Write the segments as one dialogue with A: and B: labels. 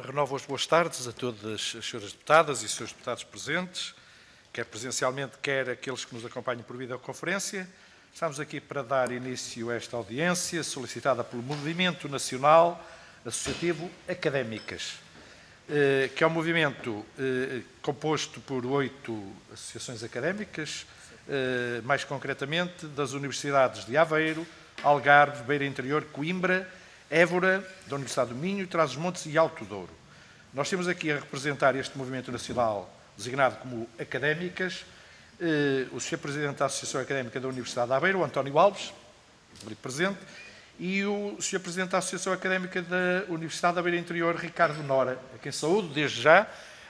A: Renovo as boas tardes a todas as senhoras deputadas e senhores deputados presentes, quer presencialmente, quer aqueles que nos acompanham por videoconferência. Estamos aqui para dar início a esta audiência solicitada pelo Movimento Nacional Associativo Académicas, que é um movimento composto por 8 associações académicas, mais concretamente das universidades de Aveiro, Algarve, Beira Interior, Coimbra, Évora, da Universidade do Minho, Trás-os-Montes e Alto Douro. Nós temos aqui a representar este movimento nacional designado como Académicas, o Sr. Presidente da Associação Académica da Universidade de Aveiro, António Alves, presente, e o Sr. Presidente da Associação Académica da Universidade da Beira Interior, Ricardo Nora, a quem saúdo desde já,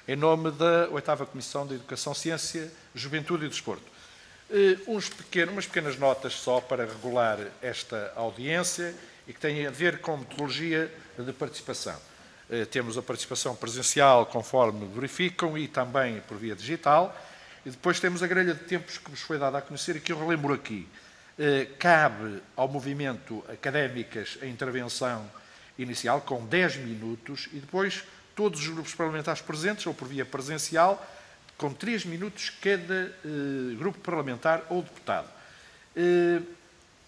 A: em nome da 8ª Comissão de Educação, Ciência, Juventude e Desporto. Umas pequenas notas só para regular esta audiência e que têm a ver com metodologia de participação. Temos a participação presencial, conforme verificam, e também por via digital. E depois temos a grelha de tempos que vos foi dada a conhecer e que eu relembro aqui. Cabe ao movimento Académicas a intervenção inicial com 10 minutos e depois todos os grupos parlamentares presentes, ou por via presencial, com 3 minutos cada grupo parlamentar ou deputado.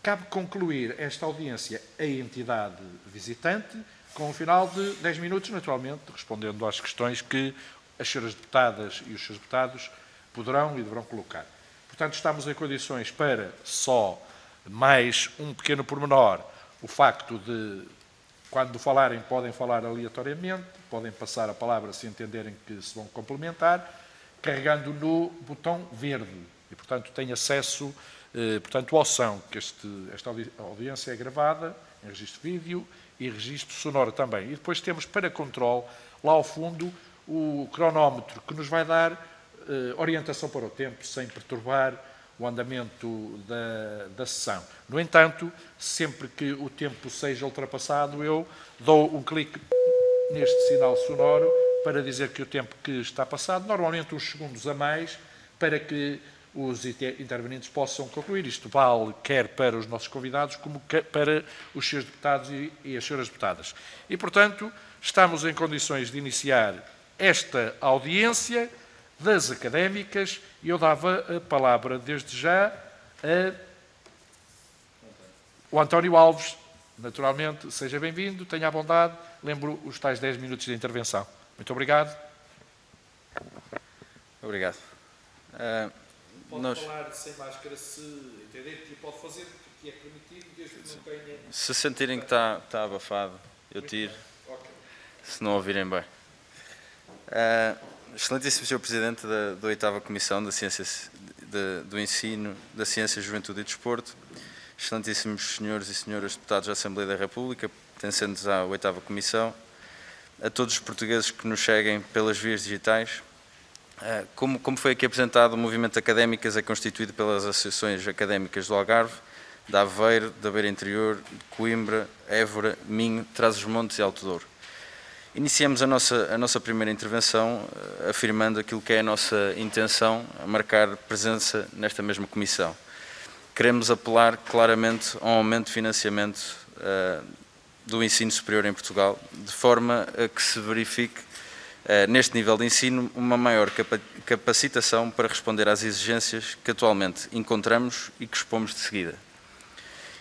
A: Cabe concluir esta audiência a entidade visitante com um final de 10 minutos, naturalmente, respondendo às questões que as senhoras deputadas e os senhores deputados poderão e deverão colocar. Portanto, estamos em condições para só mais um pequeno pormenor, o facto de, quando falarem, podem falar aleatoriamente, podem passar a palavra se entenderem que se vão complementar, carregando no botão verde. E, portanto, tem acesso, ao som, que esta audiência é gravada em registro vídeo e registro sonoro também. E depois temos para controle, lá ao fundo, o cronómetro que nos vai dar orientação para o tempo, sem perturbar o andamento da sessão. No entanto, sempre que o tempo seja ultrapassado, eu dou um clique neste sinal sonoro para dizer que o tempo que está passado, normalmente uns segundos a mais, para que os intervenientes possam concluir. Isto vale quer para os nossos convidados, como para os senhores deputados e as senhoras deputadas. E, portanto, estamos em condições de iniciar esta audiência das académicas e eu dava a palavra, desde já, ao António Alves. Naturalmente, seja bem-vindo, tenha a bondade, lembro os tais 10 minutos de intervenção. Muito obrigado.
B: Obrigado.
A: Pode falar sem máscara se entender que pode fazer, porque é permitido, desde que não tenha...
B: Se sentirem que está abafado, eu tiro, okay. Se não ouvirem bem. Excelentíssimo Sr. Presidente da 8ª Comissão do Ensino, da Ciência, Juventude e Desporto, excelentíssimos senhores e senhoras deputados da Assembleia da República, pertencentes à 8ª Comissão, a todos os portugueses que nos seguem pelas vias digitais. Como foi aqui apresentado, o movimento Académicas é constituído pelas associações académicas do Algarve, da Aveiro, da Beira Interior, de Coimbra, Évora, Minho, Trás-os-Montes e Alto Douro. Iniciamos a nossa primeira intervenção afirmando aquilo que é a nossa intenção, a marcar presença nesta mesma comissão. Queremos apelar claramente a um aumento de financiamento do ensino superior em Portugal, de forma a que se verifique neste nível de ensino, uma maior capacitação para responder às exigências que atualmente encontramos e que expomos de seguida.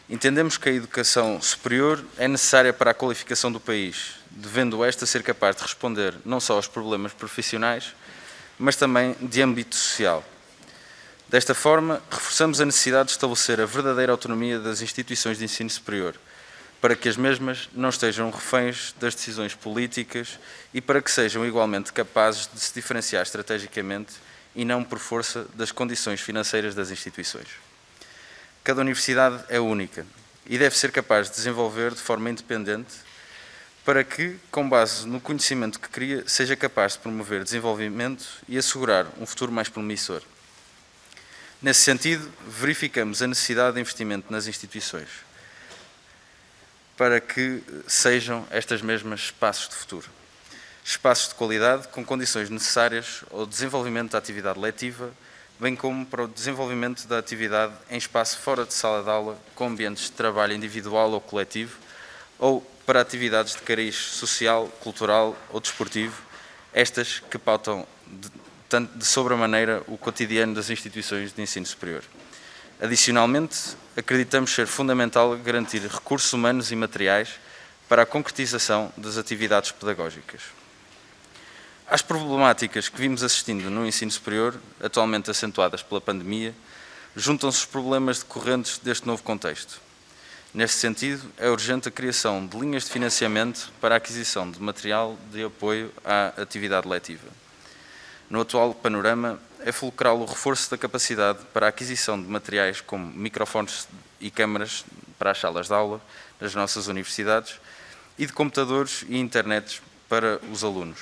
B: Entendemos que a educação superior é necessária para a qualificação do país, devendo esta ser capaz de responder não só aos problemas profissionais, mas também de âmbito social. Desta forma, reforçamos a necessidade de estabelecer a verdadeira autonomia das instituições de ensino superior, para que as mesmas não estejam reféns das decisões políticas e para que sejam igualmente capazes de se diferenciar estrategicamente e não por força das condições financeiras das instituições. Cada universidade é única e deve ser capaz de desenvolver de forma independente para que, com base no conhecimento que cria, seja capaz de promover desenvolvimento e assegurar um futuro mais promissor. Nesse sentido, verificamos a necessidade de investimento nas instituições, para que sejam estas mesmas espaços de futuro. Espaços de qualidade com condições necessárias ao desenvolvimento da atividade letiva, bem como para o desenvolvimento da atividade em espaço fora de sala de aula, com ambientes de trabalho individual ou coletivo, ou para atividades de cariz social, cultural ou desportivo, estas que pautam de sobremaneira o cotidiano das instituições de ensino superior. Adicionalmente, acreditamos ser fundamental garantir recursos humanos e materiais para a concretização das atividades pedagógicas. Às problemáticas que vimos assistindo no ensino superior, atualmente acentuadas pela pandemia, juntam-se os problemas decorrentes deste novo contexto. Neste sentido, é urgente a criação de linhas de financiamento para a aquisição de material de apoio à atividade letiva. No atual panorama, é fulcral o reforço da capacidade para a aquisição de materiais como microfones e câmaras para as salas de aula das nossas universidades e de computadores e internet para os alunos.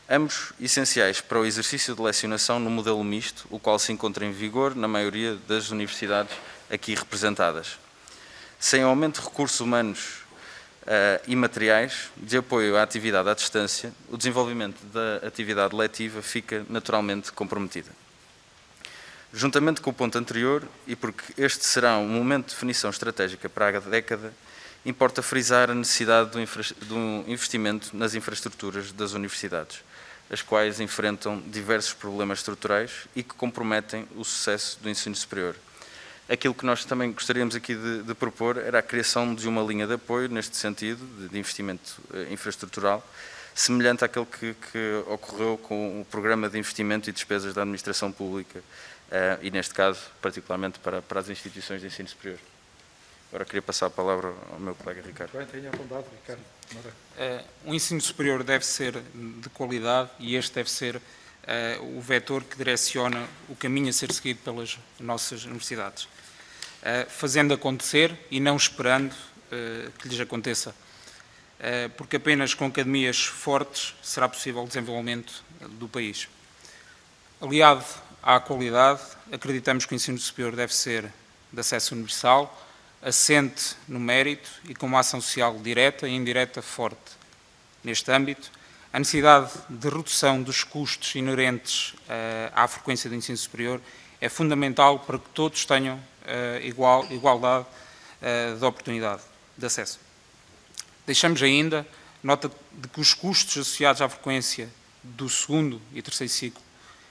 B: Ambos essenciais para o exercício de lecionação no modelo misto, o qual se encontra em vigor na maioria das universidades aqui representadas. Sem aumento de recursos humanos e materiais de apoio à atividade à distância, o desenvolvimento da atividade letiva fica naturalmente comprometida. Juntamente com o ponto anterior, e porque este será um momento de definição estratégica para a década, importa frisar a necessidade de um investimento nas infraestruturas das universidades, as quais enfrentam diversos problemas estruturais e que comprometem o sucesso do ensino superior. Aquilo que nós também gostaríamos aqui de propor era a criação de uma linha de apoio, neste sentido, de investimento infraestrutural, semelhante àquele que ocorreu com o Programa de Investimento e Despesas da Administração Pública, e neste caso, particularmente para as instituições de ensino superior. Agora queria passar a palavra ao meu colega Ricardo.
A: Bem, tenha a vontade, Ricardo.
C: O ensino superior deve ser de qualidade e este deve ser o vetor que direciona o caminho a ser seguido pelas nossas universidades. Fazendo acontecer e não esperando que lhes aconteça, porque apenas com academias fortes será possível o desenvolvimento do país. Aliado à qualidade, acreditamos que o ensino superior deve ser de acesso universal, assente no mérito e com uma ação social direta e indireta forte. Neste âmbito, a necessidade de redução dos custos inerentes à frequência do ensino superior é fundamental para que todos tenham igualdade de oportunidade de acesso. Deixamos ainda nota de que os custos associados à frequência do segundo e terceiro ciclo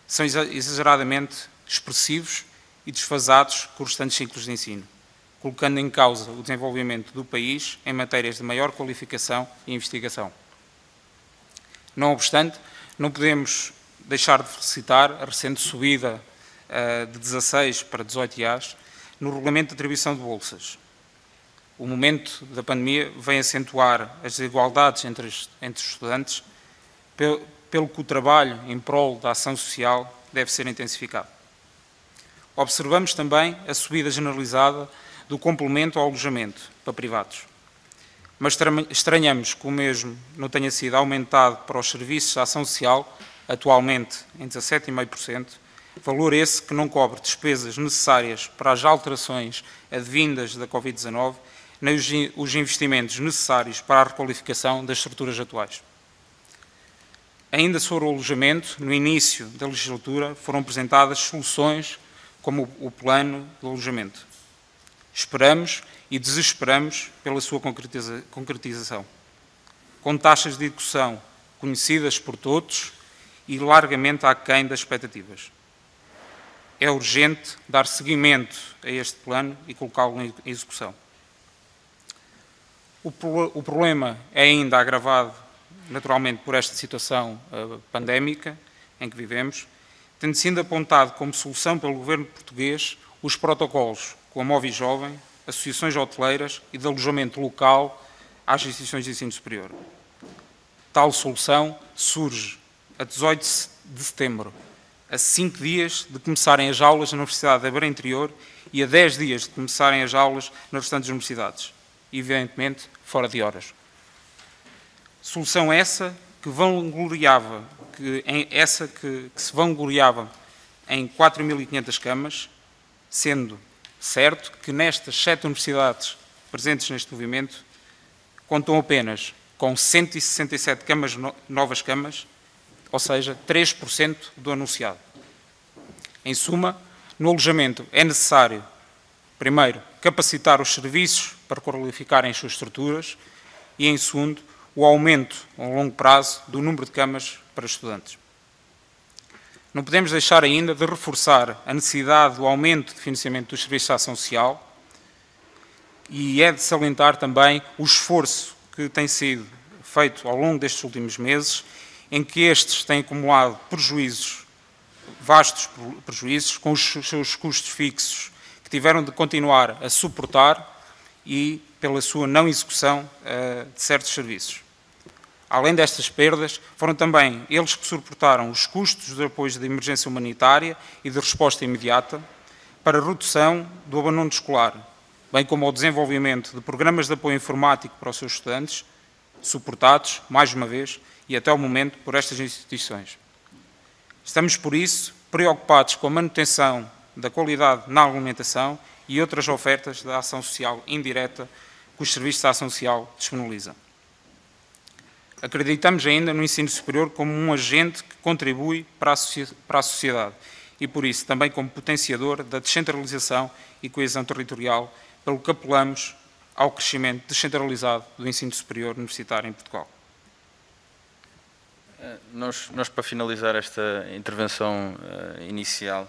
C: são exageradamente expressivos e desfasados com os restantes ciclos de ensino, colocando em causa o desenvolvimento do país em matérias de maior qualificação e investigação. Não obstante, não podemos deixar de felicitar a recente subida de 16 para 18 IAs no regulamento de atribuição de bolsas. O momento da pandemia vem acentuar as desigualdades entre estudantes, pelo que o trabalho em prol da ação social deve ser intensificado. Observamos também a subida generalizada do complemento ao alojamento para privados, mas estranhamos que o mesmo não tenha sido aumentado para os serviços de ação social, atualmente em 17,5%, valor esse que não cobre despesas necessárias para as alterações advindas da Covid-19, nem os investimentos necessários para a requalificação das estruturas atuais. Ainda sobre o alojamento, no início da legislatura foram apresentadas soluções como o plano de alojamento. Esperamos e desesperamos pela sua concretização, com taxas de execução conhecidas por todos e largamente aquém das expectativas. É urgente dar seguimento a este plano e colocá-lo em execução. O problema é ainda agravado, naturalmente, por esta situação pandémica em que vivemos, tendo sido apontado como solução pelo governo português os protocolos com a Movi Jovem, associações hoteleiras e de alojamento local às instituições de ensino superior. Tal solução surge a 18 de setembro, a 5 dias de começarem as aulas na Universidade de Évora Interior e a 10 dias de começarem as aulas nas restantes universidades, evidentemente fora de horas. Solução essa que se vangloriava em 4.500 camas, sendo certo que nestas 7 universidades presentes neste movimento contam apenas com 167 novas camas, ou seja, 3% do anunciado. Em suma, no alojamento é necessário, primeiro, capacitar os serviços para qualificarem as suas estruturas, e, em segundo, o aumento, a longo prazo, do número de camas para estudantes. Não podemos deixar ainda de reforçar a necessidade do aumento de financiamento dos serviços de ação social e é de salientar também o esforço que tem sido feito ao longo destes últimos meses, em que estes têm acumulado prejuízos, vastos prejuízos, com os seus custos fixos, que tiveram de continuar a suportar e pela sua não execução de certos serviços. Além destas perdas, foram também eles que suportaram os custos de apoio de emergência humanitária e de resposta imediata para a redução do abandono escolar, bem como ao desenvolvimento de programas de apoio informático para os seus estudantes, suportados, mais uma vez, e até o momento, por estas instituições. Estamos, por isso, preocupados com a manutenção da qualidade na alimentação e outras ofertas da ação social indireta que os serviços de ação social disponibilizam. Acreditamos ainda no ensino superior como um agente que contribui para a sociedade e, por isso, também como potenciador da descentralização e coesão territorial, pelo que apelamos ao crescimento descentralizado do ensino superior universitário em Portugal.
B: Nós, para finalizar esta intervenção inicial,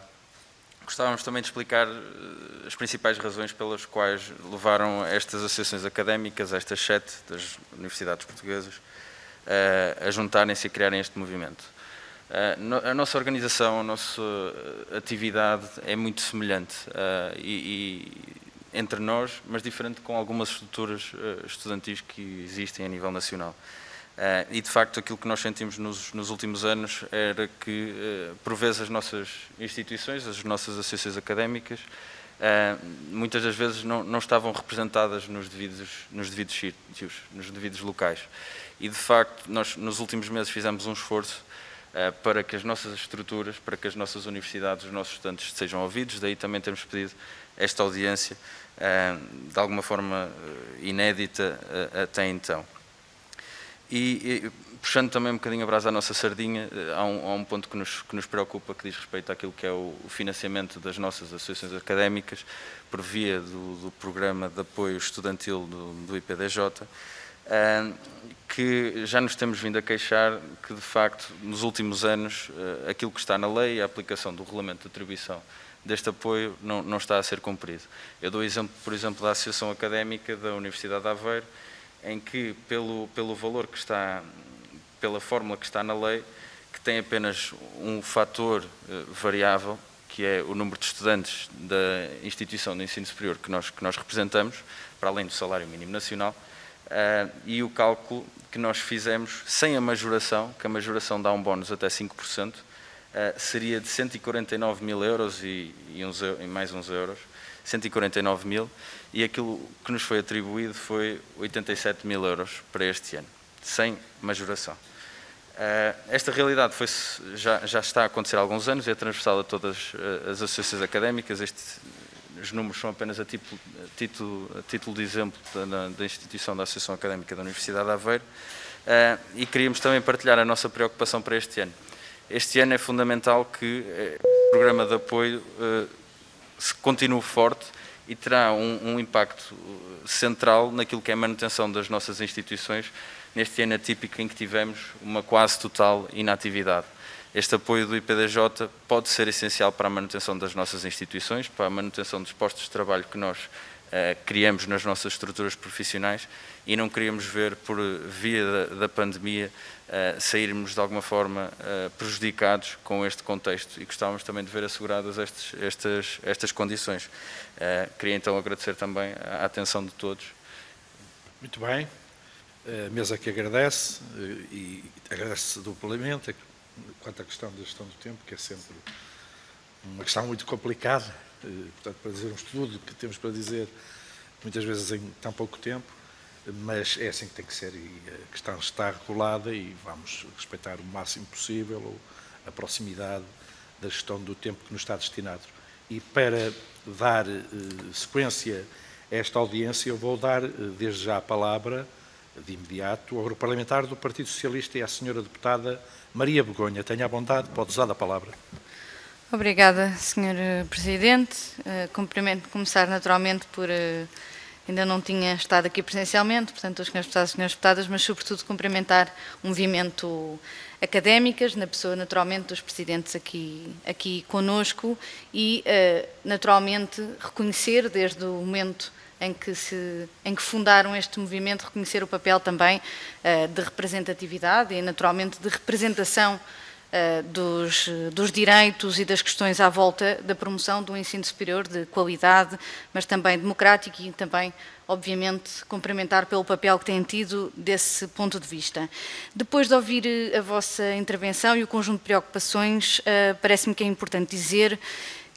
B: gostávamos também de explicar as principais razões pelas quais levaram estas associações académicas, estas 7 das universidades portuguesas, a juntarem-se e criarem este movimento. A nossa organização, a nossa atividade é muito semelhante entre nós, mas diferente com algumas estruturas estudantis que existem a nível nacional. E, de facto, aquilo que nós sentimos nos últimos anos era que, por vezes, as nossas instituições, as nossas associações académicas, muitas das vezes não estavam representadas nos devidos sítios, nos devidos locais. E, de facto, nós, nos últimos meses, fizemos um esforço para que as nossas estruturas, para que as nossas universidades, os nossos estudantes sejam ouvidos, daí também temos pedido esta audiência, de alguma forma inédita até então. E puxando também um bocadinho a brasa à nossa sardinha, há um ponto que nos preocupa, que diz respeito àquilo que é o financiamento das nossas associações académicas, por via do programa de apoio estudantil do IPDJ, que já nos temos vindo a queixar que, de facto, nos últimos anos, aquilo que está na lei, a aplicação do regulamento de atribuição deste apoio não está a ser cumprido. Eu dou exemplo, por exemplo, da Associação Académica da Universidade de Aveiro, em que, pelo valor que está, pela fórmula que está na lei, que tem apenas um fator variável, que é o número de estudantes da instituição de ensino superior que nós representamos, para além do salário mínimo nacional, e o cálculo que nós fizemos sem a majoração, que a majoração dá um bónus até 5%, seria de 149 mil euros e mais uns euros, 149 mil, e aquilo que nos foi atribuído foi 87 mil euros para este ano, sem majoração. Esta realidade já está a acontecer há alguns anos, é transversal a todas as associações académicas. Os números são apenas a título de exemplo da instituição da Associação Académica da Universidade de Aveiro, e queríamos também partilhar a nossa preocupação para este ano. Este ano é fundamental que o programa de apoio se continue forte e terá um impacto central naquilo que é a manutenção das nossas instituições neste ano atípico em que tivemos uma quase total inatividade. Este apoio do IPDJ pode ser essencial para a manutenção das nossas instituições, para a manutenção dos postos de trabalho que nós criamos nas nossas estruturas profissionais, e não queríamos ver, por via da pandemia, sairmos de alguma forma prejudicados com este contexto, e gostávamos também de ver asseguradas estas condições. Queria então agradecer também a atenção de todos.
A: Muito bem. A mesa que agradece, e agradece duplamente quanto à questão da gestão do tempo, que é sempre uma questão muito complicada, portanto, para dizer um estudo que temos para dizer muitas vezes em tão pouco tempo, mas é assim que tem que ser, e a questão está regulada e vamos respeitar o máximo possível a proximidade da gestão do tempo que nos está destinado. E para dar sequência a esta audiência, eu vou dar desde já a palavra, de imediato, ao Grupo Parlamentar do Partido Socialista e à senhora deputada Maria Begonha. Tenha a bondade, pode usar a palavra.
D: Obrigada, Sr. Presidente. Começar naturalmente por ainda não tinha estado aqui presencialmente, portanto, os senhores deputados e senhoras deputadas, mas sobretudo cumprimentar o movimento académicas, na pessoa naturalmente dos presidentes aqui conosco e naturalmente reconhecer desde o momento em que fundaram este movimento, reconhecer o papel também de representatividade e naturalmente de representação dos direitos e das questões à volta da promoção do ensino superior de qualidade, mas também democrático e também, obviamente, cumprimentar pelo papel que têm tido desse ponto de vista. Depois de ouvir a vossa intervenção e o conjunto de preocupações, parece-me que é importante dizer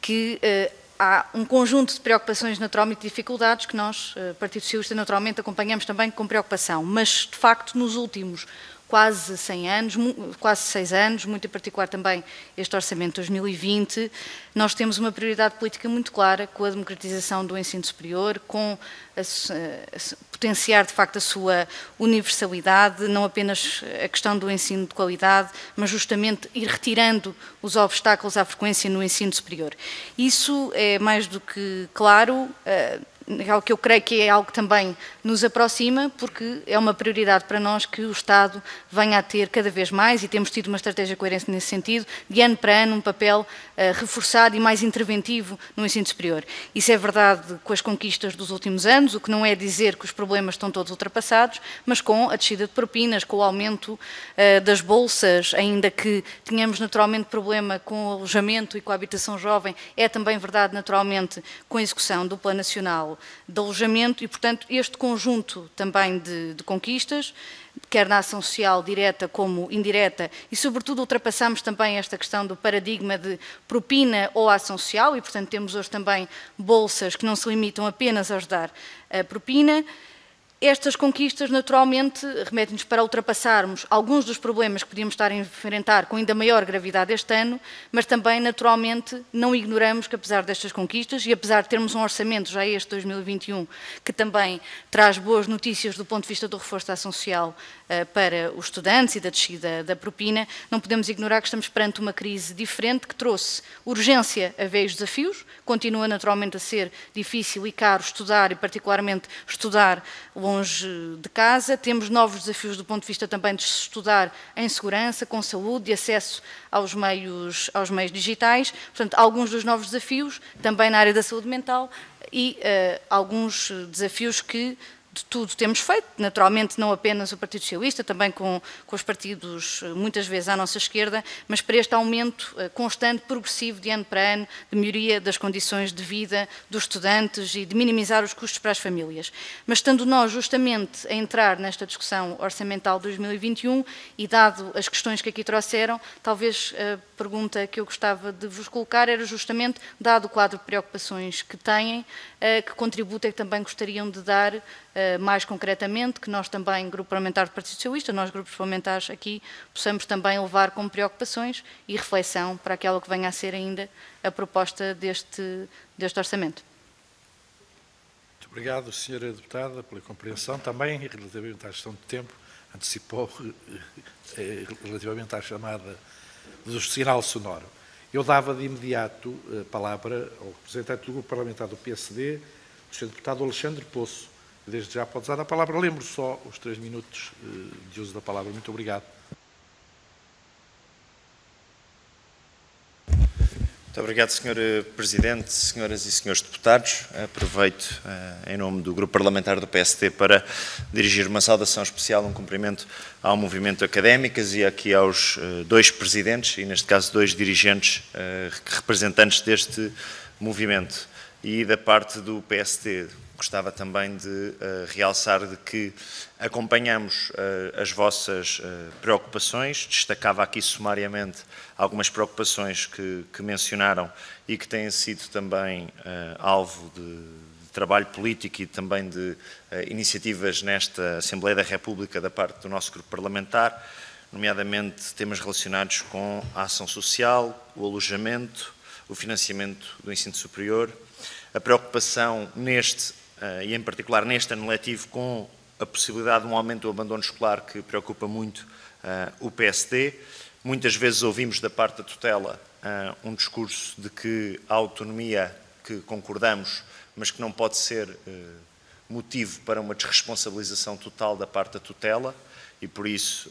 D: que há um conjunto de preocupações, naturalmente, e dificuldades que nós, Partido Socialista, naturalmente acompanhamos também com preocupação, mas, de facto, nos últimos quase 100 anos, quase 6 anos, muito em particular também este Orçamento de 2020, nós temos uma prioridade política muito clara com a democratização do ensino superior, com potenciar de facto a sua universalidade, não apenas a questão do ensino de qualidade, mas justamente ir retirando os obstáculos à frequência no ensino superior. Isso é mais do que claro, algo que eu creio que é algo que também nos aproxima, porque é uma prioridade para nós que o Estado venha a ter cada vez mais, e temos tido uma estratégia coerente nesse sentido, de ano para ano um papel reforçado e mais interventivo no ensino superior. Isso é verdade com as conquistas dos últimos anos, o que não é dizer que os problemas estão todos ultrapassados, mas com a descida de propinas, com o aumento das bolsas, ainda que tenhamos naturalmente problema com o alojamento e com a habitação jovem, é também verdade naturalmente com a execução do Plano Nacional de Alojamento e, portanto, este conjunto também de conquistas, quer na ação social direta como indireta, e sobretudo ultrapassamos também esta questão do paradigma de propina ou ação social, e portanto temos hoje também bolsas que não se limitam apenas a ajudar a propina. Estas conquistas, naturalmente, remetem-nos para ultrapassarmos alguns dos problemas que podíamos estar a enfrentar com ainda maior gravidade este ano, mas também, naturalmente, não ignoramos que, apesar destas conquistas e apesar de termos um orçamento, já este 2021, que também traz boas notícias do ponto de vista do reforço da ação social para os estudantes e da descida da propina, não podemos ignorar que estamos perante uma crise diferente que trouxe urgência a veios desafios, continua naturalmente a ser difícil e caro estudar e particularmente estudar longe de casa, temos novos desafios do ponto de vista também de se estudar em segurança, com saúde, de acesso aos meios digitais, portanto alguns dos novos desafios também na área da saúde mental e alguns desafios que de tudo temos feito, naturalmente não apenas o Partido Socialista, também com os partidos muitas vezes à nossa esquerda, mas para este aumento constante, progressivo, de ano para ano, de melhoria das condições de vida dos estudantes e de minimizar os custos para as famílias. Mas estando nós justamente a entrar nesta discussão orçamental de 2021 e dado as questões que aqui trouxeram, talvez a pergunta que eu gostava de vos colocar era justamente, dado o quadro de preocupações que têm, que contributo é que também gostariam de dar mais concretamente, que nós também, Grupo Parlamentar do Partido Socialista, nós grupos parlamentares aqui, possamos também levar como preocupações e reflexão para aquela que venha a ser ainda a proposta deste orçamento.
A: Muito obrigado, Sra. Deputada, pela compreensão. Também, relativamente à gestão de tempo, antecipou relativamente à chamada do sinal sonoro. Eu dava de imediato a palavra ao representante do Grupo Parlamentar do PSD, o Sr. Deputado Alexandre Poço. Desde já pode usar a palavra. Lembro só os 3 minutos de uso da palavra. Muito obrigado.
E: Muito obrigado, Sr. Presidente, senhoras e senhores deputados. Aproveito, em nome do Grupo Parlamentar do PSD, para dirigir uma saudação especial, um cumprimento ao movimento Académicas e aqui aos 2 presidentes, e neste caso 2 dirigentes representantes deste movimento. E da parte do PSD, gostava também de realçar de que acompanhamos as vossas preocupações, destacava aqui sumariamente algumas preocupações que mencionaram e que têm sido também alvo de trabalho político e também de iniciativas nesta Assembleia da República da parte do nosso grupo parlamentar, nomeadamente temas relacionados com a ação social, o alojamento, o financiamento do ensino superior, a preocupação neste e em particular neste ano letivo com a possibilidade de um aumento do abandono escolar que preocupa muito o PSD. Muitas vezes ouvimos da parte da tutela um discurso de que a autonomia que concordamos, mas que não pode ser motivo para uma desresponsabilização total da parte da tutela e, por isso,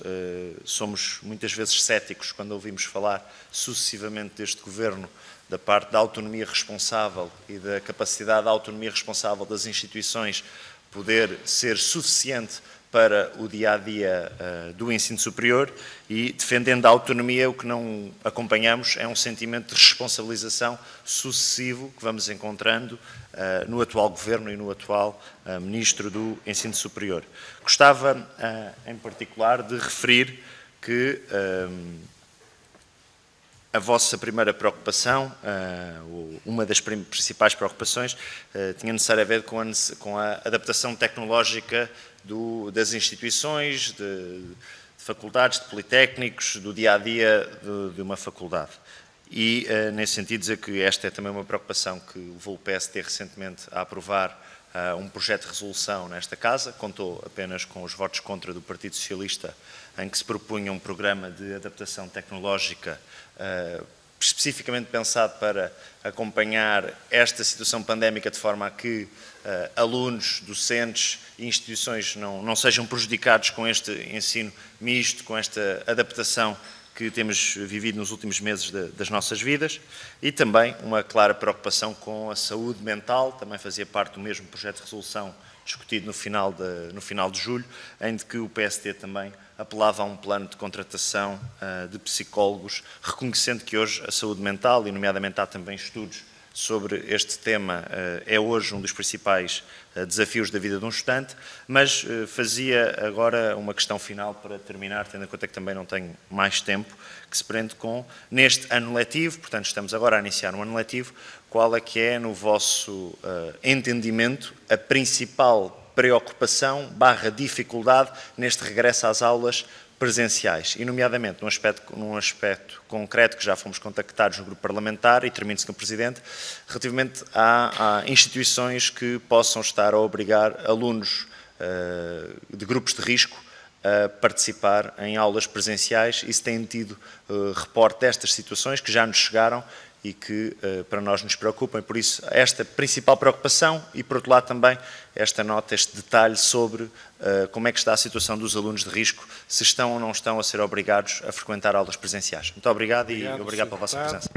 E: somos muitas vezes céticos quando ouvimos falar sucessivamente deste Governo da parte da autonomia responsável e da capacidade da autonomia responsável das instituições poder ser suficiente para o dia-a-dia do ensino superior e, defendendo a autonomia, o que não acompanhamos é um sentimento de responsabilização sucessivo que vamos encontrando no atual Governo e no atual Ministro do Ensino Superior. Gostava, em particular, de referir que a vossa primeira preocupação, uma das principais preocupações, tinha necessário a ver com a adaptação tecnológica das instituições, de faculdades, de politécnicos, do dia-a-dia de uma faculdade. E, nesse sentido, dizer que esta é também uma preocupação que levou o PSD recentemente a aprovar um projeto de resolução nesta Casa, contou apenas com os votos contra do Partido Socialista, em que se propunha um programa de adaptação tecnológica especificamente pensado para acompanhar esta situação pandémica de forma a que alunos, docentes e instituições não sejam prejudicados com este ensino misto, com esta adaptação que temos vivido nos últimos meses das nossas vidas, e também uma clara preocupação com a saúde mental, também fazia parte do mesmo projeto de resolução discutido no final de julho, em que o PSD também apelava a um plano de contratação de psicólogos, reconhecendo que hoje a saúde mental, e nomeadamente há também estudos sobre este tema, é hoje um dos principais desafios da vida de um estudante, mas fazia agora uma questão final para terminar, tendo em conta que também não tenho mais tempo, que se prende com, neste ano letivo, portanto estamos agora a iniciar um ano letivo, qual é que é, no vosso entendimento, a principal preocupação / dificuldade neste regresso às aulas presenciais, e nomeadamente num aspecto concreto que já fomos contactados no grupo parlamentar, e termino, Sr. Presidente, relativamente a instituições que possam estar a obrigar alunos de grupos de risco a participar em aulas presenciais, e se têm tido reporte destas situações que já nos chegaram e que para nós nos preocupam, e por isso esta principal preocupação e, por outro lado, também esta nota, este detalhe sobre como é que está a situação dos alunos de risco, se estão ou não estão a ser obrigados a frequentar aulas presenciais. Muito obrigado e obrigado pela vossa presença.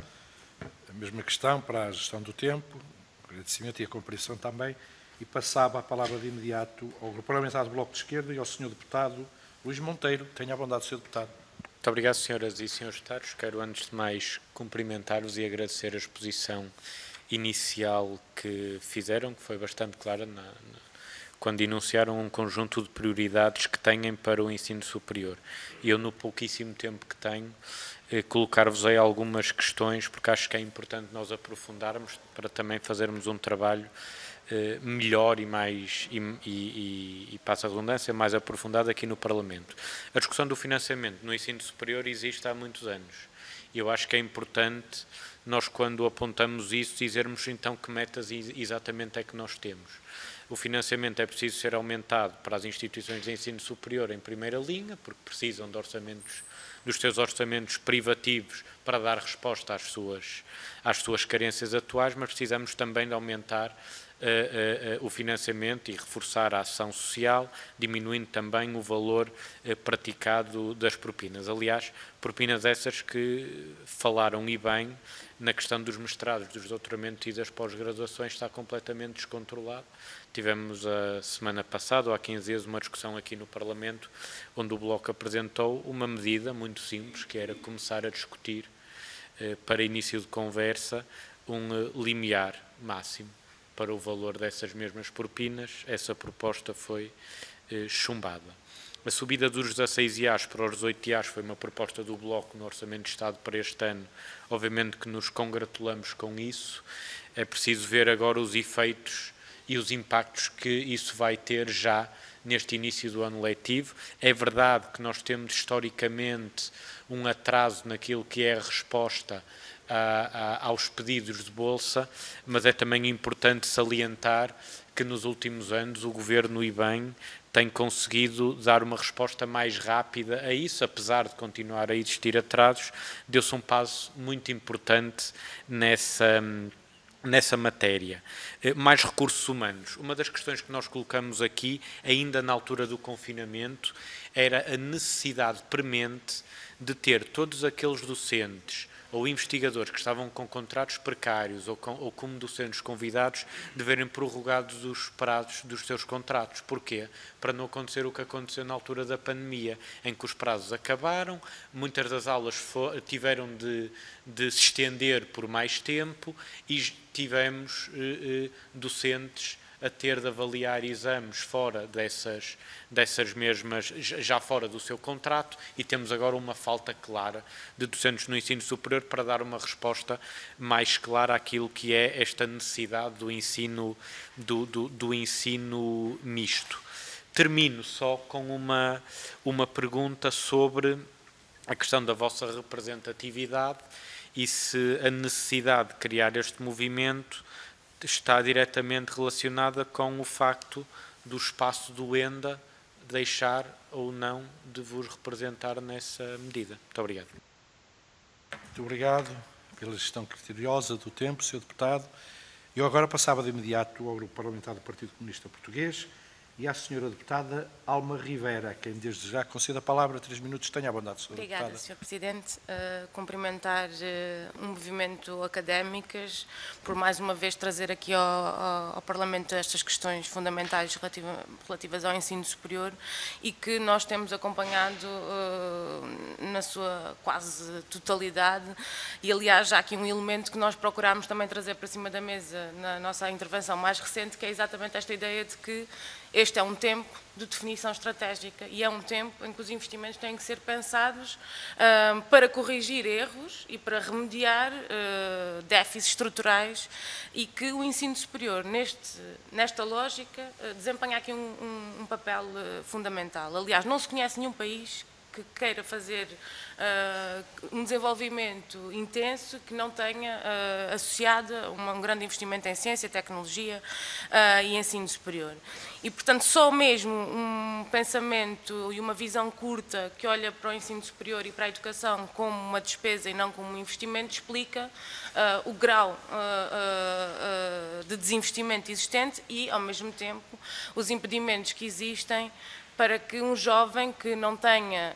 A: A mesma questão para a gestão do tempo, agradecimento e a compreensão também, e passava a palavra de imediato ao Grupo Parlamentar do Bloco de Esquerda e ao Sr. Deputado Luís Monteiro. Tenha a bondade, Sr. Deputado.
F: Muito obrigado, senhoras e senhores deputados. Quero, antes de mais, cumprimentar-vos e agradecer a exposição inicial que fizeram, que foi bastante clara quando enunciaram um conjunto de prioridades que têm para o ensino superior. E eu, no pouquíssimo tempo que tenho, colocar-vos-ei algumas questões, porque acho que é importante nós aprofundarmos para também fazermos um trabalho melhor e mais, e passa a redundância, mais aprofundado aqui no Parlamento. A discussão do financiamento no ensino superior existe há muitos anos. E eu acho que é importante nós, quando apontamos isso, dizermos então que metas exatamente é que nós temos. O financiamento é preciso ser aumentado para as instituições de ensino superior em primeira linha, porque precisam de orçamentos, dos seus orçamentos privativos para dar resposta às suas carências atuais, mas precisamos também de aumentar o financiamento e reforçar a ação social, diminuindo também o valor praticado das propinas. Aliás, propinas essas que falaram e bem na questão dos mestrados, dos doutoramentos e das pós-graduações, está completamente descontrolado. Tivemos a semana passada, ou há 15 dias, uma discussão aqui no Parlamento, onde o Bloco apresentou uma medida muito simples, que era começar a discutir, para início de conversa, um limiar máximo para o valor dessas mesmas propinas. Essa proposta foi chumbada. A subida dos 16 IAs para os 18 IAs foi uma proposta do Bloco no Orçamento de Estado para este ano. Obviamente que nos congratulamos com isso. É preciso ver agora os efeitos e os impactos que isso vai ter já neste início do ano letivo. É verdade que nós temos historicamente um atraso naquilo que é a resposta aos pedidos de bolsa, mas é também importante salientar que nos últimos anos o Governo, e bem, tem conseguido dar uma resposta mais rápida a isso, apesar de continuar a existir atrasos. Deu-se um passo muito importante nessa matéria. Mais recursos humanos. Uma das questões que nós colocamos aqui, ainda na altura do confinamento, era a necessidade premente de ter todos aqueles docentes ou investigadores que estavam com contratos precários ou como docentes convidados de verem prorrogados os prazos dos seus contratos. Porquê? Para não acontecer o que aconteceu na altura da pandemia, em que os prazos acabaram, muitas das aulas tiveram de se estender por mais tempo e tivemos docentes a ter de avaliar exames fora dessas mesmas, já fora do seu contrato, e temos agora uma falta clara de docentes no ensino superior para dar uma resposta mais clara àquilo que é esta necessidade do ensino, do ensino misto. Termino só com uma pergunta sobre a questão da vossa representatividade e se a necessidade de criar este movimento está diretamente relacionada com o facto do espaço do ENDA deixar ou não de vos representar nessa medida. Muito obrigado.
A: Muito obrigado pela gestão criteriosa do tempo, Sr. Deputado. Eu agora passava de imediato ao Grupo Parlamentar do Partido Comunista Português e à Sra. Deputada Alma Rivera, a quem desde já concedo a palavra, 3 minutos. Tenha a bondade, Sra. Deputada.
G: Obrigada, Sr. Presidente. Cumprimentar o movimento Académicas por mais uma vez trazer aqui ao Parlamento estas questões fundamentais relativas ao ensino superior e que nós temos acompanhado na sua quase totalidade e, aliás, já aqui um elemento que nós procurámos também trazer para cima da mesa na nossa intervenção mais recente, que é exatamente esta ideia de que este é um tempo de definição estratégica e é um tempo em que os investimentos têm que ser pensados para corrigir erros e para remediar déficits estruturais e que o ensino superior, nesta lógica, desempenha aqui um papel fundamental. Aliás, não se conhece nenhum país que queira fazer um desenvolvimento intenso que não tenha associado um grande investimento em ciência, tecnologia e ensino superior. E, portanto, só mesmo um pensamento e uma visão curta que olha para o ensino superior e para a educação como uma despesa e não como um investimento explica o grau de desinvestimento existente e, ao mesmo tempo, os impedimentos que existem para que um jovem que não tenha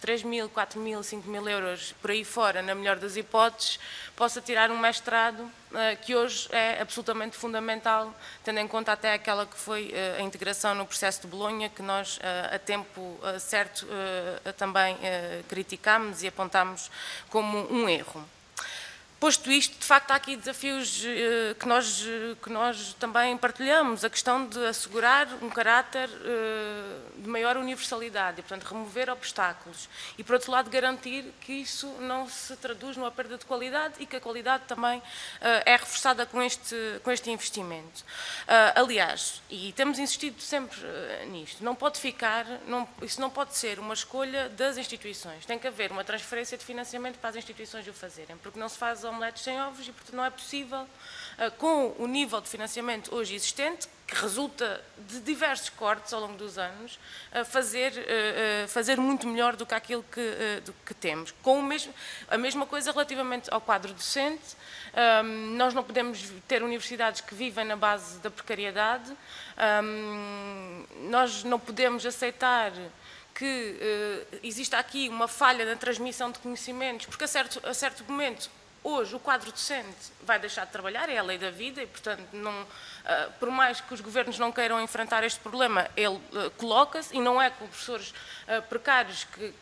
G: 3.000, 4.000, 5.000 euros por aí fora, na melhor das hipóteses, possa tirar um mestrado que hoje é absolutamente fundamental, tendo em conta até aquela que foi a integração no processo de Bolonha, que nós a tempo certo também criticámos e apontámos como um erro. Posto isto, de facto, há aqui desafios que nós também partilhamos, a questão de assegurar um caráter de maior universalidade e, portanto, remover obstáculos e, por outro lado, garantir que isso não se traduz numa perda de qualidade e que a qualidade também é reforçada com este investimento. Aliás, e temos insistido sempre nisto, não pode ficar, isso não pode ser uma escolha das instituições, tem que haver uma transferência de financiamento para as instituições o fazerem, porque não se faz omeletes sem ovos e, portanto, não é possível, com o nível de financiamento hoje existente, que resulta de diversos cortes ao longo dos anos, fazer muito melhor do que aquilo que temos. Com a mesma coisa relativamente ao quadro docente, nós não podemos ter universidades que vivem na base da precariedade, nós não podemos aceitar que exista aqui uma falha na transmissão de conhecimentos, porque a certo momento, hoje, o quadro docente vai deixar de trabalhar, é a lei da vida e, portanto, por mais que os governos não queiram enfrentar este problema, ele coloca-se e não é com professores precários que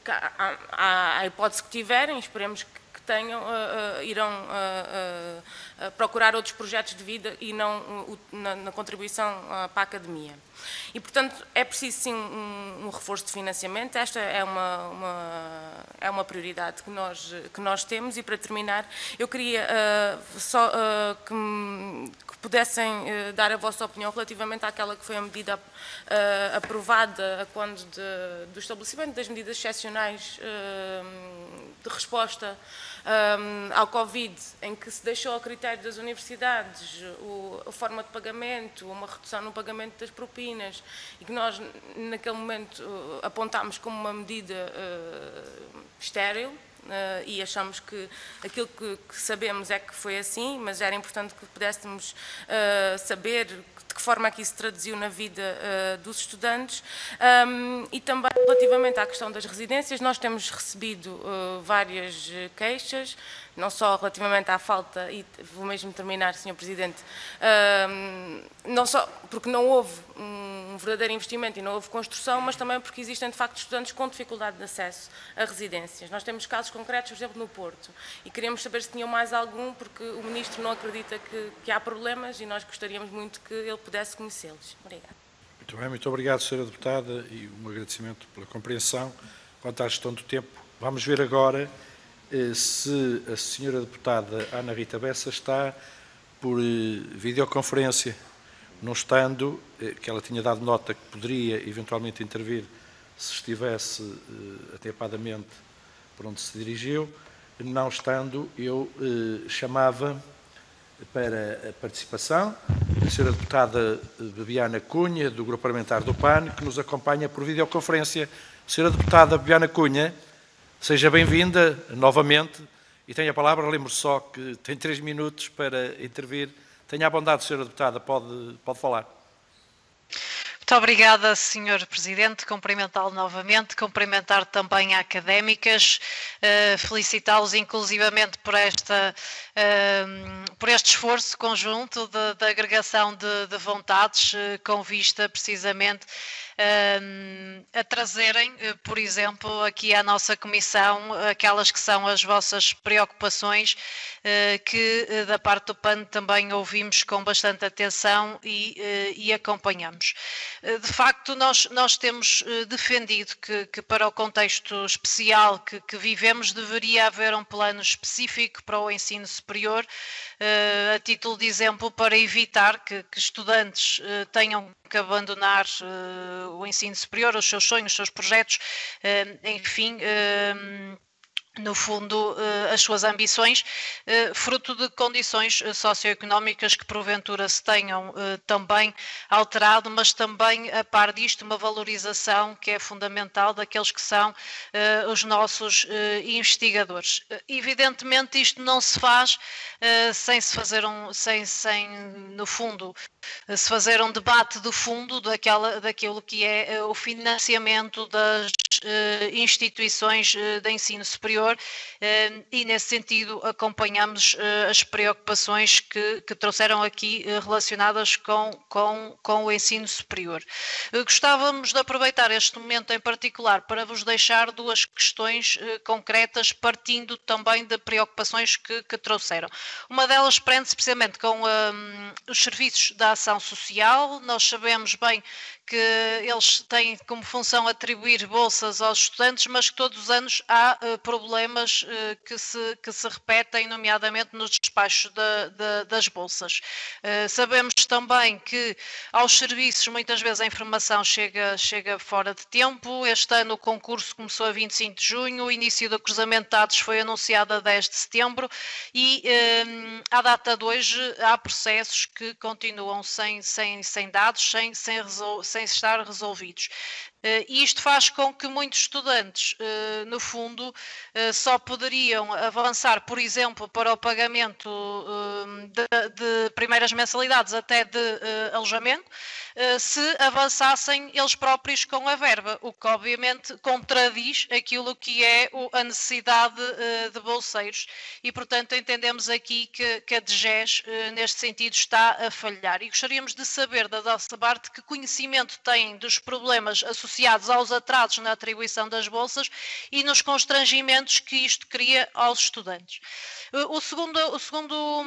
G: há a hipótese que tiverem, esperemos que tenham, irão procurar outros projetos de vida e não na contribuição para a academia. E, portanto, é preciso sim um reforço de financiamento, esta é uma prioridade que nós temos e, para terminar, eu queria só que pudessem dar a vossa opinião relativamente àquela que foi a medida aprovada quando do estabelecimento das medidas excepcionais de resposta ao Covid, em que se deixou ao critério das universidades a forma de pagamento, uma redução no pagamento das propinas, e que nós, naquele momento, apontámos como uma medida estéril, e achamos que aquilo que sabemos é que foi assim, mas era importante que pudéssemos saber de que forma é que isso se traduziu na vida dos estudantes. E também relativamente à questão das residências, nós temos recebido várias queixas, não só relativamente à falta, e vou mesmo terminar, Sr. Presidente, não só porque não houve um verdadeiro investimento e não houve construção, mas também porque existem, de facto, estudantes com dificuldade de acesso a residências. Nós temos casos concretos, por exemplo, no Porto, e queríamos saber se tinham mais algum, porque o Ministro não acredita que há problemas e nós gostaríamos muito que ele pudesse conhecê-los. Obrigada.
A: Muito bem, muito obrigado, Sra. Deputada, e um agradecimento pela compreensão. Quanto à gestão do tempo, vamos ver agora se a Sra. Deputada Ana Rita Bessa está por videoconferência. Não estando, que ela tinha dado nota que poderia eventualmente intervir se estivesse atempadamente por onde se dirigiu. Não estando, eu chamava para a participação a Sra. Deputada Bebiana Cunha, do Grupo Parlamentar do PAN, que nos acompanha por videoconferência. Sra. Deputada Bebiana Cunha, seja bem-vinda novamente e tenha a palavra. Lembro só que tem 3 minutos para intervir. Tenha a bondade, Sra. Deputada, pode falar.
H: Muito obrigada, Sr. Presidente. Cumprimentá-lo novamente, cumprimentar também a académicas, felicitá-los inclusivamente por este esforço conjunto de agregação de vontades, com vista precisamente a trazerem, por exemplo, aqui à nossa Comissão, aquelas que são as vossas preocupações, que da parte do PAN também ouvimos com bastante atenção e acompanhamos. De facto, nós temos defendido que para o contexto especial que vivemos deveria haver um plano específico para o ensino superior, a título de exemplo, para evitar que estudantes tenham que abandonar o ensino superior, os seus sonhos, os seus projetos, enfim, no fundo, as suas ambições, fruto de condições socioeconómicas que porventura se tenham também alterado, mas também, a par disto, uma valorização que é fundamental daqueles que são os nossos investigadores. Evidentemente, isto não se faz sem se fazer no fundo, se fazer um debate de fundo daquilo que é o financiamento das instituições de ensino superior, e nesse sentido acompanhamos as preocupações que trouxeram aqui relacionadas com o ensino superior. Gostávamos de aproveitar este momento em particular para vos deixar 2 questões concretas, partindo também de preocupações que trouxeram. Uma delas prende-se precisamente com os serviços da ação social. Nós sabemos bem que eles têm como função atribuir bolsas aos estudantes, mas que todos os anos há problemas que se repetem, nomeadamente nos despachos das bolsas. Sabemos também que aos serviços muitas vezes a informação chega fora de tempo. Este ano o concurso começou a 25 de junho, o início do cruzamento de dados foi anunciado a 10 de setembro e à data de hoje há processos que continuam sem dados, sem estar resolvidos. E isto faz com que muitos estudantes, no fundo, só poderiam avançar, por exemplo, para o pagamento de primeiras mensalidades até de alojamento, se avançassem eles próprios com a verba, o que obviamente contradiz aquilo que é a necessidade de bolseiros e, portanto, entendemos aqui que a DGES, neste sentido, está a falhar. E gostaríamos de saber da nossa parte que conhecimento têm dos problemas associados aos atrasos na atribuição das bolsas e nos constrangimentos que isto cria aos estudantes. O segundo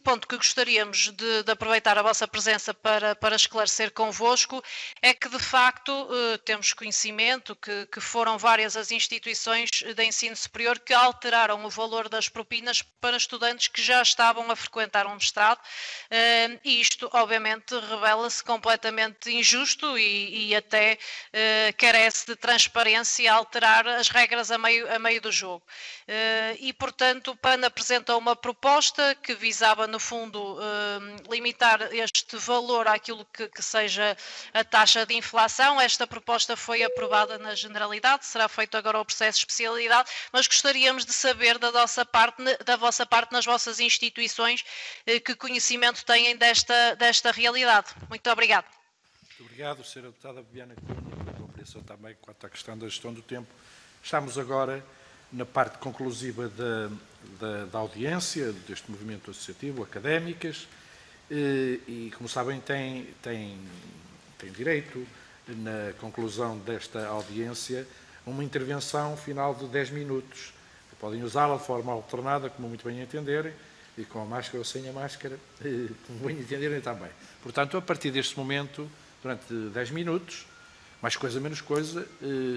H: ponto que gostaríamos de aproveitar a vossa presença para esclarecer convosco é que, de facto, temos conhecimento que foram várias as instituições de ensino superior que alteraram o valor das propinas para estudantes que já estavam a frequentar um mestrado, e isto, obviamente, revela-se completamente injusto e até carece de transparência e alterar as regras a meio do jogo. E, portanto, o PAN apresentou uma proposta que visava, no fundo, limitar este valor àquilo que seja a taxa de inflação. Esta proposta foi aprovada na generalidade, será feito agora o processo de especialidade, mas gostaríamos de saber da vossa parte, nas vossas instituições, que conhecimento têm desta realidade. Muito obrigado.
A: Muito obrigado, Sra. Deputada Bibiana Cunha, pela compreensão também quanto à questão da gestão do tempo. Estamos agora na parte conclusiva da audiência deste movimento associativo, académicas, e, como sabem, tem direito, na conclusão desta audiência, uma intervenção final de 10 minutos. Podem usá-la de forma alternada, como muito bem entenderem, e com a máscara ou sem a máscara, como bem entenderem também. Portanto, a partir deste momento, durante 10 minutos, mais coisa, menos coisa,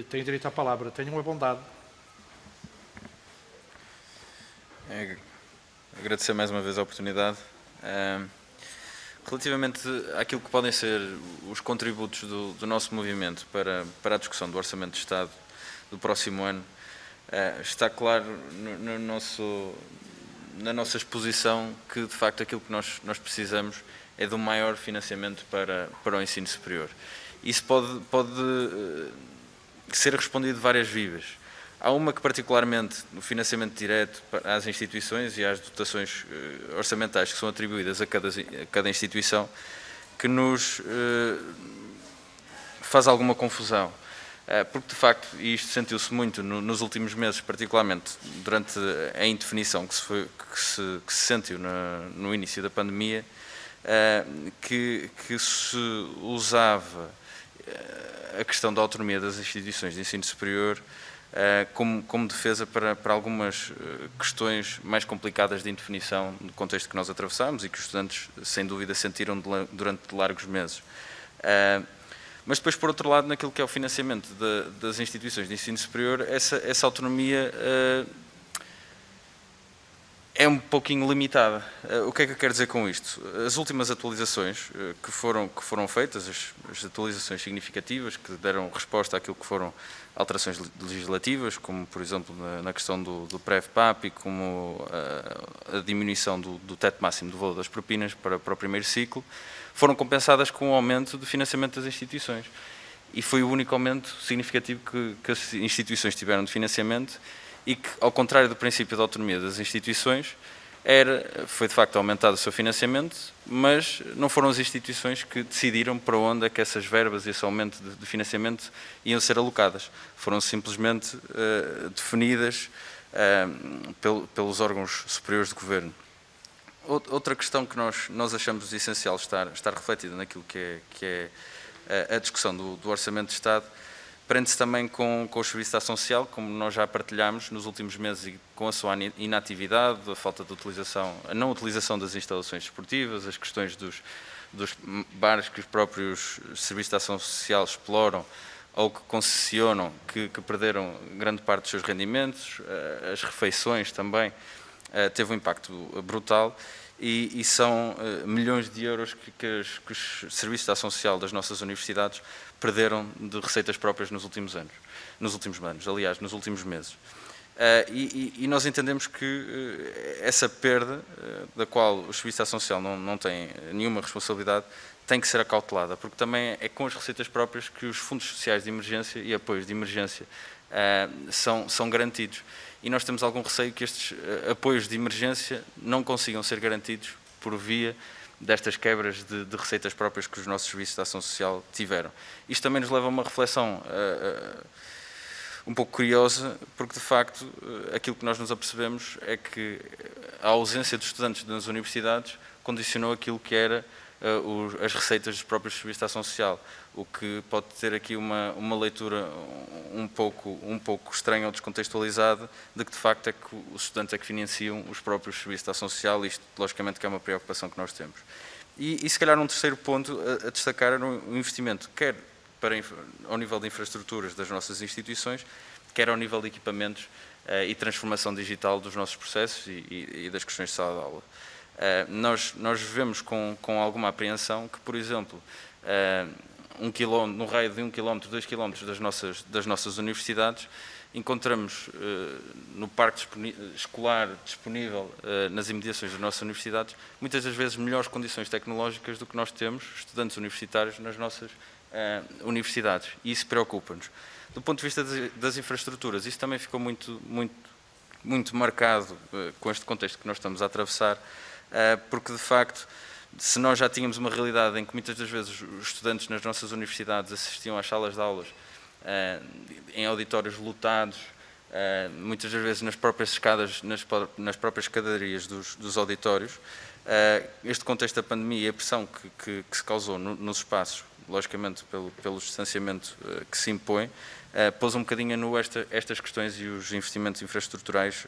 A: têm direito à palavra. Tenham a bondade.
B: Agradecer mais uma vez a oportunidade. Relativamente àquilo que podem ser os contributos do nosso movimento para a discussão do Orçamento de Estado do próximo ano, está claro na nossa exposição que, de facto, aquilo que nós precisamos é de um maior financiamento para o ensino superior. Isso pode ser respondido de várias vivas. Há uma que, particularmente, no financiamento direto às instituições e às dotações orçamentais que são atribuídas a cada instituição, que nos faz alguma confusão. Porque, de facto, e isto sentiu-se muito nos últimos meses, particularmente durante a indefinição que se sentiu no início da pandemia, que se usava a questão da autonomia das instituições de ensino superior como defesa para algumas questões mais complicadas de indefinição no contexto que nós atravessamos e que os estudantes, sem dúvida, sentiram durante largos meses. Mas depois, por outro lado, naquilo que é o financiamento das instituições de ensino superior, essa autonomia é um pouquinho limitada. O que é que eu quero dizer com isto? As últimas atualizações que foram feitas, as atualizações significativas que deram resposta àquilo que foram alterações legislativas, como, por exemplo, na questão do PREV-PAP e como a diminuição do teto máximo do valor das propinas para o primeiro ciclo, foram compensadas com o aumento do financiamento das instituições. E foi o único aumento significativo que as instituições tiveram de financiamento e que, ao contrário do princípio da autonomia das instituições, foi de facto aumentado o seu financiamento, mas não foram as instituições que decidiram para onde é que essas verbas e esse aumento de financiamento iam ser alocadas. Foram simplesmente definidas pelos órgãos superiores do Governo. Outra questão que nós achamos essencial estar refletida naquilo que é a discussão do Orçamento de Estado, prende-se também com os serviços de ação social, como nós já partilhámos nos últimos meses, e com a sua inatividade, a falta de utilização, a não utilização das instalações desportivas, as questões dos bares que os próprios serviços de ação social exploram ou que concessionam, que perderam grande parte dos seus rendimentos, as refeições também, teve um impacto brutal. E são milhões de euros que os serviços de ação social das nossas universidades perderam de receitas próprias nos últimos meses. E nós entendemos que essa perda, da qual os serviços de ação social não têm nenhuma responsabilidade, tem que ser acautelada, porque também é com as receitas próprias que os fundos sociais de emergência e apoios de emergência são garantidos. E nós temos algum receio que estes apoios de emergência não consigam ser garantidos por via destas quebras de receitas próprias que os nossos serviços de ação social tiveram. Isto também nos leva a uma reflexão um pouco curiosa, porque de facto aquilo que nós nos apercebemos é que a ausência de estudantes nas universidades condicionou aquilo que era as receitas dos próprios serviços de ação social, o que pode ter aqui uma leitura um pouco estranha ou descontextualizada de que de facto é que os estudantes é que financiam os próprios serviços de ação social, e isto logicamente que é uma preocupação que nós temos. E se calhar um terceiro ponto a destacar era o investimento, quer ao nível de infraestruturas das nossas instituições, quer ao nível de equipamentos e transformação digital dos nossos processos e das questões de sala de aula. Nós vemos com alguma apreensão que, por exemplo, no raio de 1 km, 2 km das nossas universidades, encontramos no parque escolar disponível nas imediações das nossas universidades, muitas das vezes melhores condições tecnológicas do que nós temos, estudantes universitários, nas nossas universidades. E isso preocupa-nos. Do ponto de vista das infraestruturas, isso também ficou muito marcado com este contexto que nós estamos a atravessar, porque de facto, se nós já tínhamos uma realidade em que muitas das vezes os estudantes nas nossas universidades assistiam às salas de aulas em auditórios lotados, muitas das vezes nas próprias escadas, nas próprias escadarias dos auditórios, este contexto da pandemia e a pressão que se causou nos espaços, logicamente pelo distanciamento que se impõe, pôs um bocadinho a nu estas questões e os investimentos infraestruturais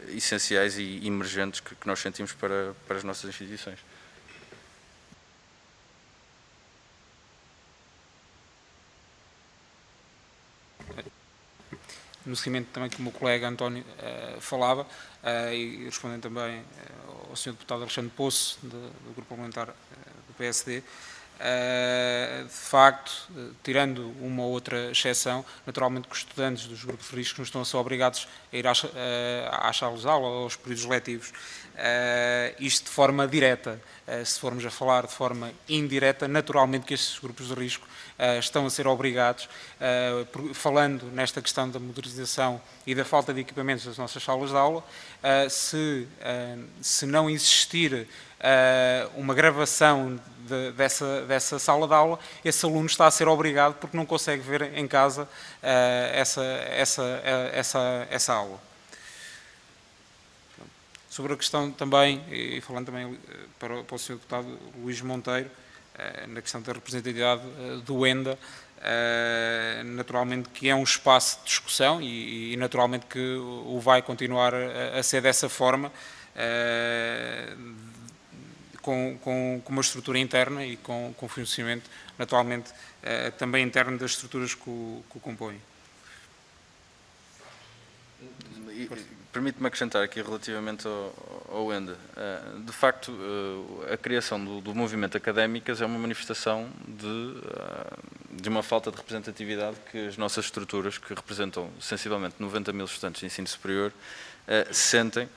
B: essenciais e emergentes que nós sentimos para as nossas instituições.
C: No seguimento também que o meu colega António falava, e respondendo também ao Sr. Deputado Alexandre Poço, do Grupo Parlamentar do PSD, de facto, tirando uma ou outra exceção, naturalmente que os estudantes dos grupos de risco não estão a ser obrigados a ir às salas de aula ou aos períodos letivos. Isto de forma direta. Se formos a falar de forma indireta, naturalmente que estes grupos de risco estão a ser obrigados, falando nesta questão da modernização e da falta de equipamentos das nossas salas de aula, se não existir uma gravação dessa sala de aula, esse aluno está a ser obrigado porque não consegue ver em casa essa aula. Sobre a questão também, e falando também para o Sr. Deputado Luís Monteiro, na questão da representatividade do ENDA, naturalmente que é um espaço de discussão e naturalmente que o vai continuar a ser dessa forma, com uma estrutura interna e com funcionamento, naturalmente, também interno das estruturas que o compõem.
B: Permite-me acrescentar aqui relativamente ao ENDA. De facto, a criação do movimento Académicas é uma manifestação de uma falta de representatividade que as nossas estruturas, que representam sensivelmente 90 mil estudantes de ensino superior, sentem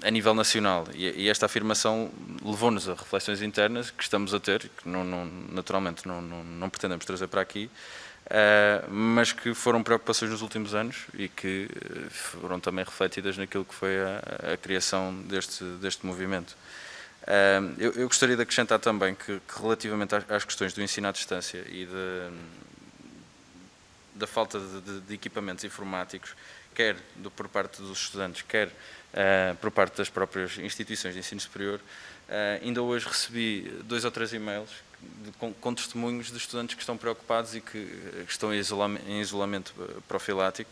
B: a nível nacional. E esta afirmação levou-nos a reflexões internas que estamos a ter, que naturalmente não pretendemos trazer para aqui, mas que foram preocupações nos últimos anos e que foram também refletidas naquilo que foi a criação deste movimento. Eu gostaria de acrescentar também que relativamente às questões do ensino à distância e da falta de equipamentos informáticos, quer por parte dos estudantes, quer por parte das próprias instituições de ensino superior, ainda hoje recebi 2 ou 3 e-mails com testemunhos de estudantes que estão preocupados e que estão em isolamento profilático,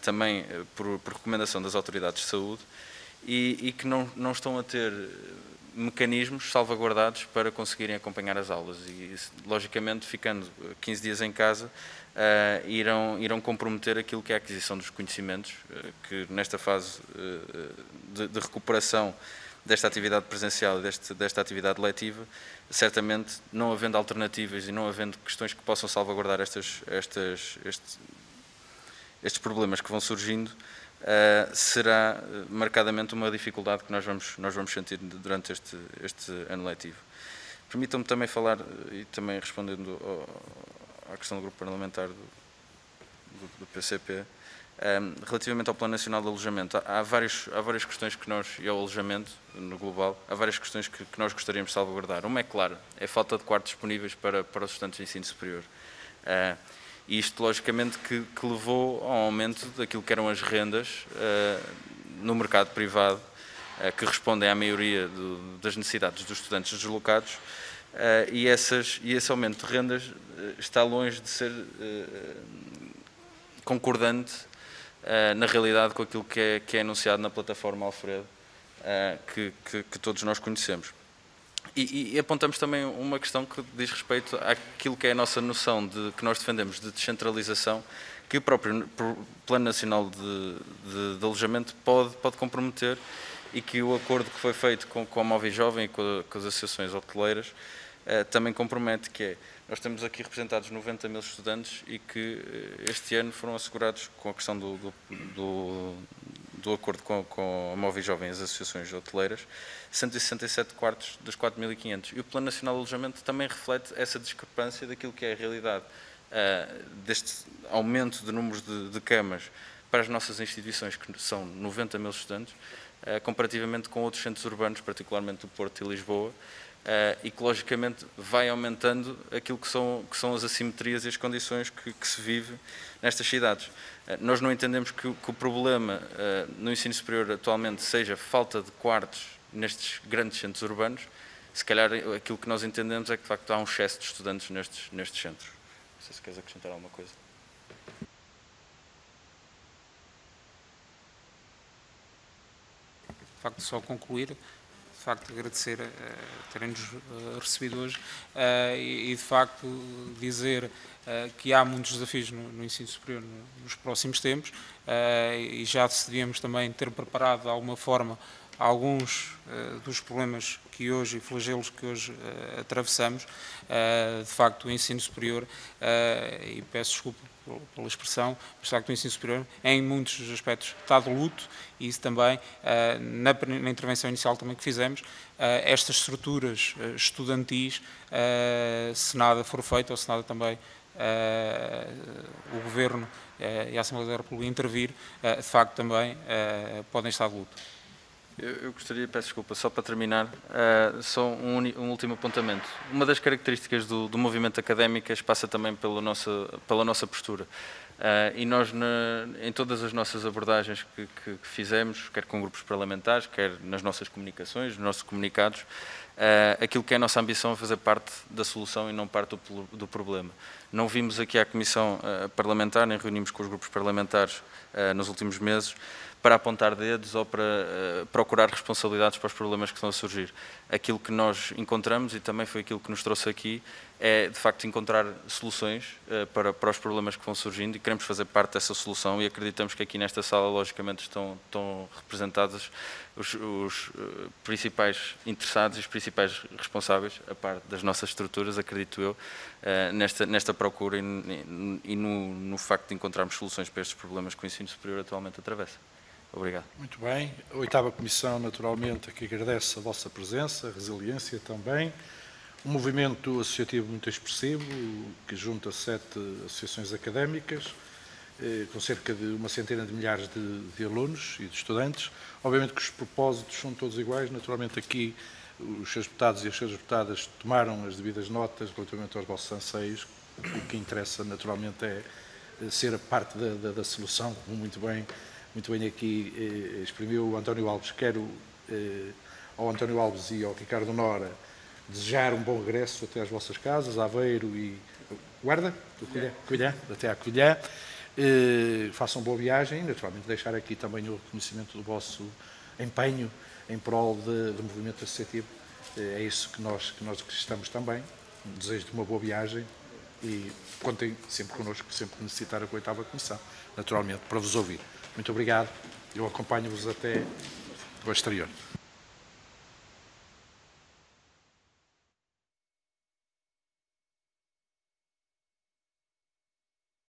B: também por recomendação das autoridades de saúde, e que não estão a ter mecanismos salvaguardados para conseguirem acompanhar as aulas. E, logicamente, ficando 15 dias em casa, irão comprometer aquilo que é a aquisição dos conhecimentos, que nesta fase de recuperação desta atividade presencial e desta atividade letiva, certamente, não havendo alternativas e não havendo questões que possam salvaguardar estes problemas que vão surgindo, será marcadamente uma dificuldade que nós vamos sentir durante este ano letivo. Permitam-me também falar, e também respondendo à questão do grupo parlamentar do PCP, relativamente ao Plano Nacional de Alojamento, há várias questões que nós, e ao alojamento no global, há várias questões que nós gostaríamos de salvaguardar. Uma é clara, é a falta de quartos disponíveis para os estudantes de ensino superior. E isto, logicamente, que levou ao aumento daquilo que eram as rendas no mercado privado, que respondem à maioria das necessidades dos estudantes deslocados, e esse aumento de rendas está longe de ser concordante na realidade com aquilo que é anunciado na plataforma Alfredo, que todos nós conhecemos. E apontamos também uma questão que diz respeito àquilo que é a nossa noção que nós defendemos de descentralização, que o próprio Plano Nacional de Alojamento pode comprometer, e que o acordo que foi feito com a Móvel Jovem e com as associações hoteleiras também compromete, que é, nós temos aqui representados 90 mil estudantes e que este ano foram assegurados, com a questão do acordo com a Move Jovem e as associações hoteleiras, 167 quartos dos 4.500. E o Plano Nacional de Alojamento também reflete essa discrepância daquilo que é a realidade deste aumento de números de camas para as nossas instituições, que são 90 mil estudantes, comparativamente com outros centros urbanos, particularmente o Porto e Lisboa, e que logicamente vai aumentando aquilo que são as assimetrias e as condições que se vive nestas cidades. Nós não entendemos que o problema no ensino superior atualmente seja falta de quartos nestes grandes centros urbanos. Se calhar aquilo que nós entendemos é que de facto há um excesso de estudantes nestes centros. Não sei se queres acrescentar alguma coisa.
C: De facto, só concluir, de facto agradecer terem-nos recebido hoje e de facto dizer que há muitos desafios no ensino superior nos próximos tempos e já devíamos também ter preparado de alguma forma alguns dos problemas que hoje e flagelos que hoje atravessamos. De facto, o ensino superior, e peço desculpa pela expressão, mas de facto o ensino superior em muitos aspectos está de luto, e isso também, na intervenção inicial também que fizemos, estas estruturas estudantis, se nada for feito, ou se nada também o Governo e a Assembleia da República intervir, de facto também podem estar de luto.
B: Eu gostaria, peço desculpa, só para terminar, só um último apontamento. Uma das características do movimento académico passa também pela nossa postura. E nós, em todas as nossas abordagens que fizemos, quer com grupos parlamentares, quer nas nossas comunicações, nos nossos comunicados, aquilo que é a nossa ambição é fazer parte da solução e não parte do problema. Não vimos aqui à Comissão Parlamentar, nem reunimos com os grupos parlamentares nos últimos meses, para apontar dedos ou para procurar responsabilidades para os problemas que estão a surgir. Aquilo que nós encontramos, e também foi aquilo que nos trouxe aqui, é de facto encontrar soluções para os problemas que vão surgindo, e queremos fazer parte dessa solução, e acreditamos que aqui nesta sala logicamente estão representados os principais interessados e os principais responsáveis, a parte das nossas estruturas, acredito eu, nesta procura e no facto de encontrarmos soluções para estes problemas que o ensino superior atualmente atravessa. Obrigado.
A: Muito bem. A 8ª Comissão, naturalmente, que agradece a vossa presença, a resiliência também. Um movimento associativo muito expressivo, que junta 7 associações académicas, com cerca de uma centena de milhares de alunos e de estudantes. Obviamente que os propósitos são todos iguais. Naturalmente aqui os seus deputados e as suas deputadas tomaram as devidas notas relativamente aos vossos anseios. O que interessa, naturalmente, é ser a parte da solução, como muito bem aqui exprimiu o António Alves. Quero ao António Alves e ao Ricardo Nora desejar um bom regresso até às vossas casas, Aveiro e Guarda, Covilhã, até à Covilhã. Façam boa viagem, naturalmente deixar aqui também o reconhecimento do vosso empenho em prol do movimento associativo. É isso que nós estamos também. Um desejo de uma boa viagem e contem sempre connosco, sempre que necessitar a 8ª Comissão, naturalmente, para vos ouvir. Muito obrigado. Eu acompanho-vos até o exterior.